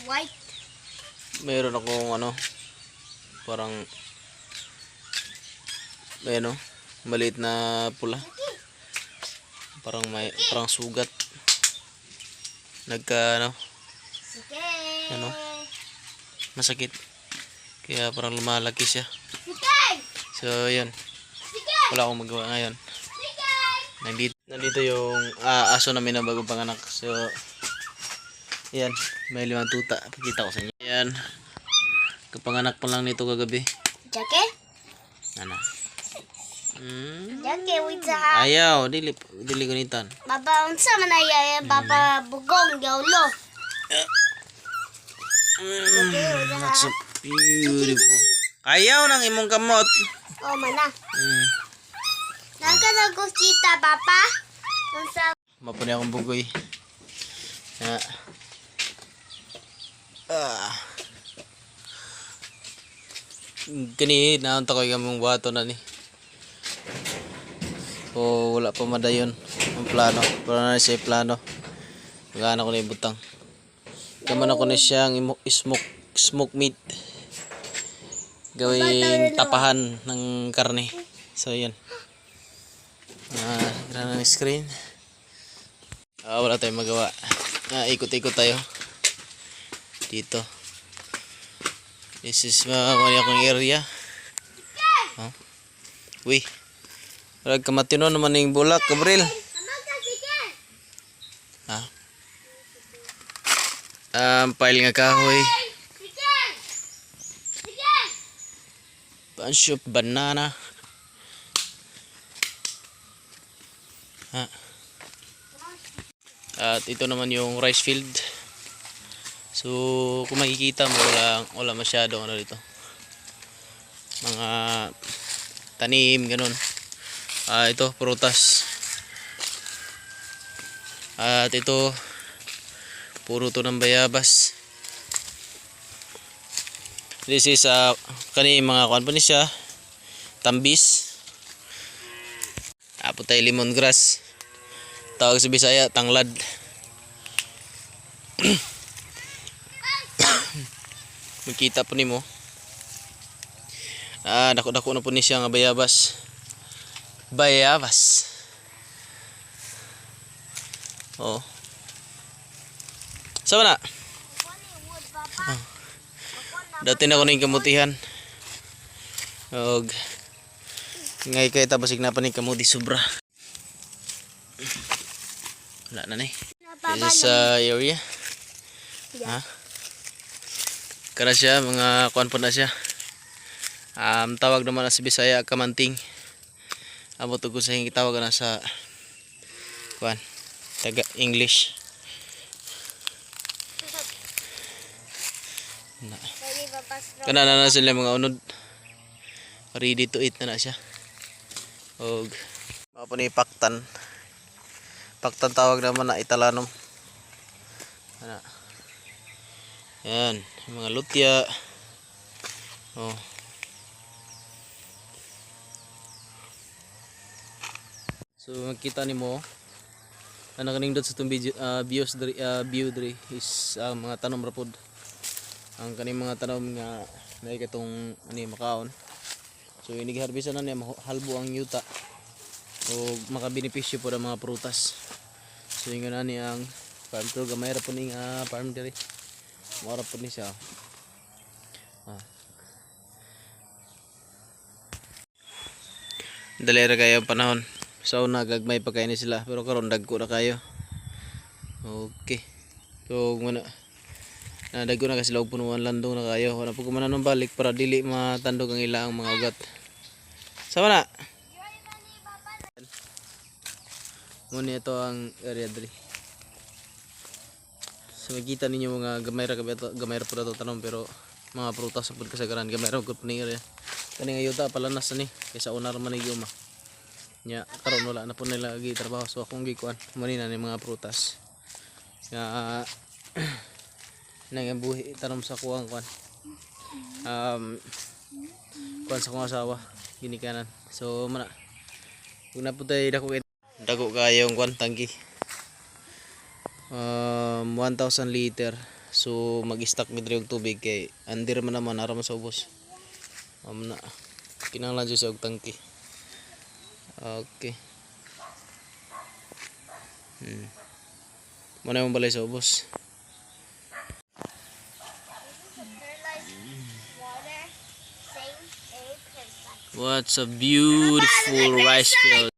white. Mayroon akong ano, parang ano, maliit na pula. Parang sugat. Sige. Ano, masakit. Kaya parang lumalaki siya. Sige. So, yun. Wala akong magawa ngayon. Nandito yung aso namin na bagong panganak. So, yan. May 5 tuta. Pakita ko sa inyo. Yan. Kapanganak pa lang nito kagabi. Jake? Ano? Jake, wait sa Ayaw. Dili gunitan. Baba, unsa man ay baba bugong gaulo. That's so beautiful. Ayaw nang imong kamot. Oh, mana. Nangka na gustita, papa. Unsa? Mapuni akong bugoy. Kani naunta ko yung buhato na ni. O wala pa madayon ang plano. Pero na siya plano. Magana ko na ibutang. Kaman ako na siyang smoke meat. Gawing tapahan ng karne. So yan. Grana ng screen. Wala tayong magawa. Ikot-ikot tayo. Dito. This is mali akong area. Uy. Wala ka matino naman yung bulak, Gabriel. Pile nga kahoy. Bunch of banana. At ito naman yung rice field. So kung makikita mo, wala masyadong ano dito. Mga tanim ganun. Ito prutas. At ito puro to ng bayabas. This is kani mga kuan pa ni siya. Tambis. Apotay lemongrass. Tawag sa Bisaya tanglad. Makita po nimo. Dako-dako na po ni siya nga bayabas. Bayabas. Oh. Sama na. Dati na ko ning kamutihan. Og ngay kay tabasig na pa ni kamuti sobra. Wala na ni. This is area. Kara siya mga kuan po na siya. Tawag naman na sa Bisaya kamanting. Amo to ko sa hing tawag na sa kuan taga English. Kana na sila mga unod. Ready to eat na siya. Og mao ni paktan. Paktan tawag naman na italanom. Yan, mga lutya. Oh. So makita nimo ana kaning dot sa tong view diri is mga tanom ra pod. Ang kaning mga tanom nga nay katong ani makaon. So inigiharbisan na niya halbo ang yuta o makabenepisyo po ang mga prutas. So ingon na ni ang farm to gamay ra po ning farm diri. Mura po ni siya. Dali ra kayo ang panahon. So nagagmay pa kayo ni sila pero karon dagko na kayo. Okay. So muna dagko na kasi sila og punuan landong na kayo. Wala po kumanan balik para dili matandog ang ilang mga ugat. Sama na. Muna ito ang area diri. So makita ninyo mga gamay ra po dato tanom pero mga prutas pud kasagaran gamay ra gud ni area. Kani nga yuta palanas ni kaysa una ra man gyuma. Nya karon wala na po nila gi trabaho so akong gikuan manina ni mga prutas. Nga nang buhi tanom sa kuwang kuan. Kuan sa kong asawa ginikanan. So mana una po tay dako kayong kuan tangki. 1,000 liter. So mag-stock mi diri og tubig kay andir man naman ara man sa ubos. Na kinahanglan jud sa og tangke. Okay. Muna yung balay sa ubos. What's a beautiful rice field.